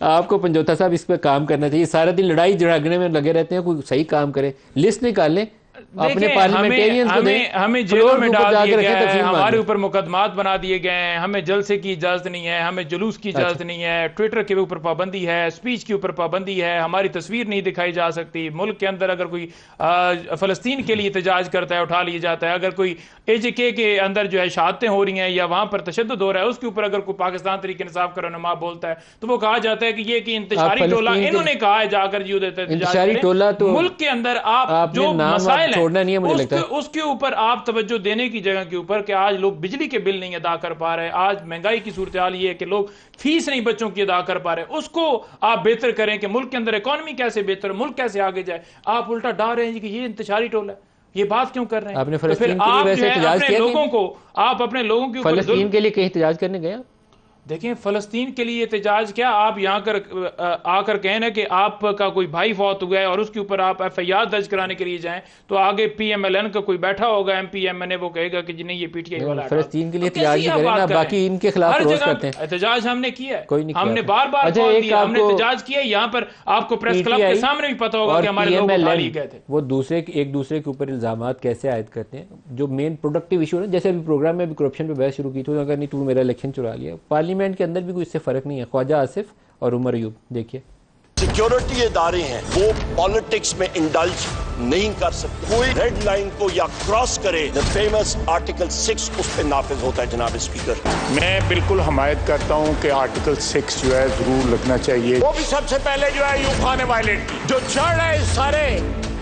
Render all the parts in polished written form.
آپ کو پنجوتا صاحب اس پہ کام کرنا چاہیے. سارا دن لڑائی جھگڑنے میں لگے رہتے ہیں, کوئی صحیح کام کرے, لسٹ نکال لیں اپنے پارلیمنٹیرینز کو دیں. ہمیں جیلوں میں ڈال دیا گیا ہے, ہمارے اوپر مقدمات بنا دیے گئے ہیں, ہمیں جلسے کی اجازت نہیں ہے, ہمیں جلوس کی اجازت نہیں ہے, ٹویٹر کے اوپر پابندی ہے, سپیچ کے اوپر پابندی ہے, ہماری تصویر نہیں دکھائی جا سکتی. ملک کے اندر اگر کوئی فلسطین کے لیے احتجاج کرتا ہے اٹھا لیا جاتا ہے. اگر کوئی AJK کے اندر جو ہے شہادتیں ہو رہی ہیں یا وہاں پر تشدد ہو رہا ہے, اس کے اوپر اگر کوئی پاکستان تحریک انصاف کا رہنما بولتا ہے تو وہ کہا جاتا ہے کہ یہ کہ انتشاری ٹولہ انہوں نے کہا ہے جا کر انتشاری ٹولہ. تو ملک کے اندر آپ جو مسائل چھوڑنا نہیں ہے مجھے لگتا ہے, اس کے اوپر آپ توجہ دینے کی جگہ کے اوپر کہ آج لوگ بجلی کے بل نہیں ادا کر پا رہے, آج مہنگائی کی صورتحال یہ ہے کہ لوگ فیس نہیں بچوں کی ادا کر پا رہے, اس کو آپ بہتر کریں کہ ملک کے اندر اکانومی کیسے بہتر, ملک کیسے آگے جائے. آپ الٹا ڈال رہے ہیں کہ یہ انتشاری ٹولہ ہے, یہ بات کیوں کر رہے ہیں؟ آپ نے تو پھر فلسطین کے آپ لیے جو ویسے ہے احتجاج اپنے کیا لوگوں کو, آپ اپنے لوگوں کے اوپر فلسطین کے لیے کہیں احتجاج کرنے گئے؟ دیکھیں فلسطین کے لیے احتجاج کیا, آپ یہاں آ کر کہنا کہ آپ کا کوئی بھائی فوت ہوا ہے اور اس کے اوپر آپ FIR درج کرانے کے لیے جائیں تو آگے PMLN کا کوئی بیٹھا ہوگا MP MNA, وہ کہے گا کہ جی نہیں یہ PTI والا. فلسطین کے لیے احتجاج بھی کریں نا, باقی ان کے خلاف روز کرتے ہیں. احتجاج ہم نے کیا ہے, کوئی نہیں ہم نے بار بار کال دیا, ہم نے احتجاج کیا. یہاں پر آپ کو پریس کلب کے سامنے بھی پتا ہوگا کہ ہمارے لوگ اٹھا لیے گئے تھے. وہ ایک دوسرے کے اوپر الزامات کیسے عائد کرتے ہیں, جو مین پروڈکٹیو ایشو ہے. جیسے ابھی پروگرام میں بھی کرپشن پہ بحث شروع کی تھی, اگر نہیں تو میرا الیکشن چرا لیا. پارلیمنٹ کے اندر بھی کوئی اس سے فرق نہیں ہے. خواجہ آصف اور عمر ایوب دیکھیے. سیکیورٹی ادارے ہیں وہ پالیٹکس میں انڈلج نہیں کر سکتے. کوئی ریڈ لائن کو یا کراس کرے, فیمس آرٹیکل 6 اس پہ نافذ ہوتا ہے. جناب اسپیکر, میں بالکل حمایت کرتا ہوں کہ آرٹیکل 6 جو ہے ضرور لگنا چاہیے. وہ بھی سب سے پہلے جو ہے ایوب خان نے وائلیٹ کی, جو چڑھ رہے سارے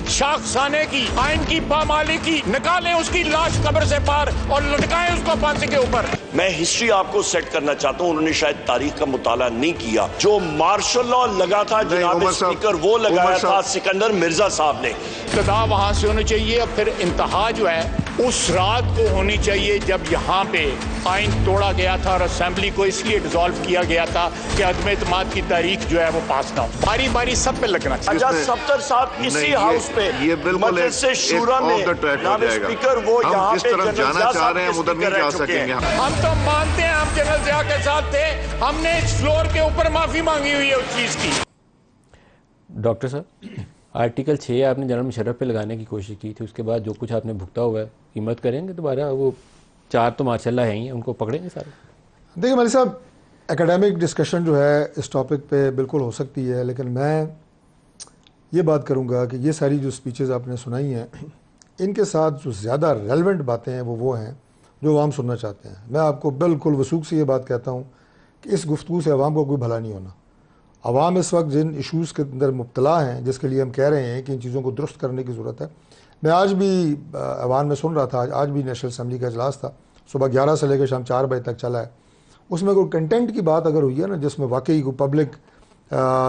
شاخسانے کی, آئین کی پامالی کی, نکالیں اس کی لاش قبر سے پار اور لٹکائیں اس کو پھانسی کے اوپر. میں ہسٹری آپ کو سیٹ کرنا چاہتا ہوں, انہوں نے شاید تاریخ کا مطالعہ نہیں کیا. جو مارشل لا لگا تھا جناب اسپیکر, وہ لگایا تھا سکندر مرزا صاحب نے. ابتدا وہاں سے ہونی چاہیے, پھر انتہا جو ہے اس رات کو ہونی چاہیے جب یہاں پہ آئین توڑا گیا تھا اور اسمبلی کو اس لیے ڈیزالو کیا گیا تھا کہ عدم اعتماد کی تاریخ جو ہے وہ پاس نہ ہو. باری باری سب پہ لگنا چاہیے. اچھا ستر صاحب اسی ہاؤس پہ مجلس سے شورا میں جناب اسپیکر وہ یہاں پہ جانا چاہ رہے ہیں, ادھر نہیں جا سکیں گے. ہم تو مانتے ہیں ہم جنرل ضیاء کے ساتھ تھے, ہم نے اس فلور کے اوپر معافی مانگی ہوئی ہے اس چیز کی. ڈاکٹر صاحب, آرٹیکل 6 آپ نے جنرل مشرف پہ لگانے کی کوشش کی تھی, اس کے بعد جو کچھ آپ نے بھگتا ہوا ہے قیمت کریں گے دوبارہ؟ وہ 4 تو ماشاءاللہ ہیں ہی, ان کو پکڑیں گے سارے. دیکھیں ملک صاحب, اکیڈیمک ڈسکشن جو ہے اس ٹاپک پہ بالکل ہو سکتی ہے, لیکن میں یہ بات کروں گا کہ یہ ساری جو سپیچز آپ نے سنائی ہیں, ان کے ساتھ جو زیادہ ریلیونٹ باتیں ہیں وہ ہیں جو عوام سننا چاہتے ہیں. میں آپ کو بالکل وثوق سے یہ بات کہتا ہوں کہ اس گفتگو سے عوام کو کوئی بھلا نہیں ہونا. عوام اس وقت جن ایشوز کے اندر مبتلا ہیں, جس کے لیے ہم کہہ رہے ہیں کہ ان چیزوں کو درست کرنے کی ضرورت ہے. میں آج بھی ایوان میں سن رہا تھا, آج بھی نیشنل اسمبلی کا اجلاس تھا, صبح 11 سے لے کے شام 4 بجے تک چلا ہے. اس میں کوئی کنٹینٹ کی بات اگر ہوئی ہے نا, جس میں واقعی کوئی پبلک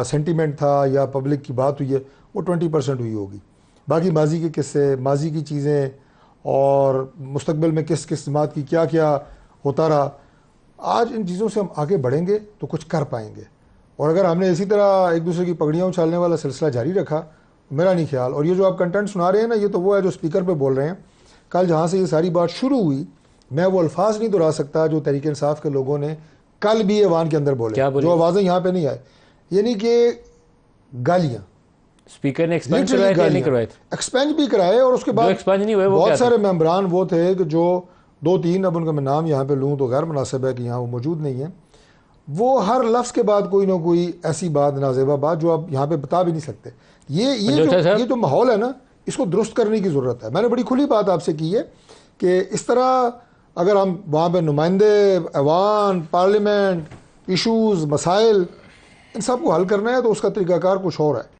سینٹیمنٹ تھا یا پبلک کی بات ہوئی ہے, وہ 20% ہوئی ہوگی. باقی ماضی کے قصے, ماضی کی چیزیں اور مستقبل میں کس کس جماعت کی کیا کیا ہوتا رہا, آج ان چیزوں سے ہم آگے بڑھیں گے تو کچھ کر پائیں گے. اور اگر ہم نے اسی طرح ایک دوسرے کی پگڑیاں اچھالنے والا سلسلہ جاری رکھا, میرا نہیں خیال. اور یہ جو آپ کنٹینٹ سنا رہے ہیں نا, یہ تو وہ ہے جو اسپیکر پہ بول رہے ہیں. کل جہاں سے یہ ساری بات شروع ہوئی, میں وہ الفاظ نہیں دہرا سکتا جو تحریک انصاف کے لوگوں نے کل بھی ایوان کے اندر بولے, جو آوازیں یہاں پہ نہیں آئے. یعنی کہ گالیاں اسپیکر نے ایکسپینج بھی کرائے, اور اس کے بعد بہت سارے ممبران وہ تھے کہ جو 2-3, اب ان کا میں نام یہاں پہ لوں تو غیر مناسب ہے کہ یہاں وہ موجود نہیں ہیں, وہ ہر لفظ کے بعد کوئی نہ کوئی ایسی بات, نازیبا بات, جو آپ یہاں پہ بتا بھی نہیں سکتے. یہ جو ماحول ہے نا, اس کو درست کرنے کی ضرورت ہے. میں نے بڑی کھلی بات آپ سے کی ہے کہ اس طرح اگر ہم وہاں پہ نمائندے, ایوان, پارلیمنٹ, ایشوز, مسائل, ان سب کو حل کرنا ہے تو اس کا طریقہ کار کچھ اور ہے.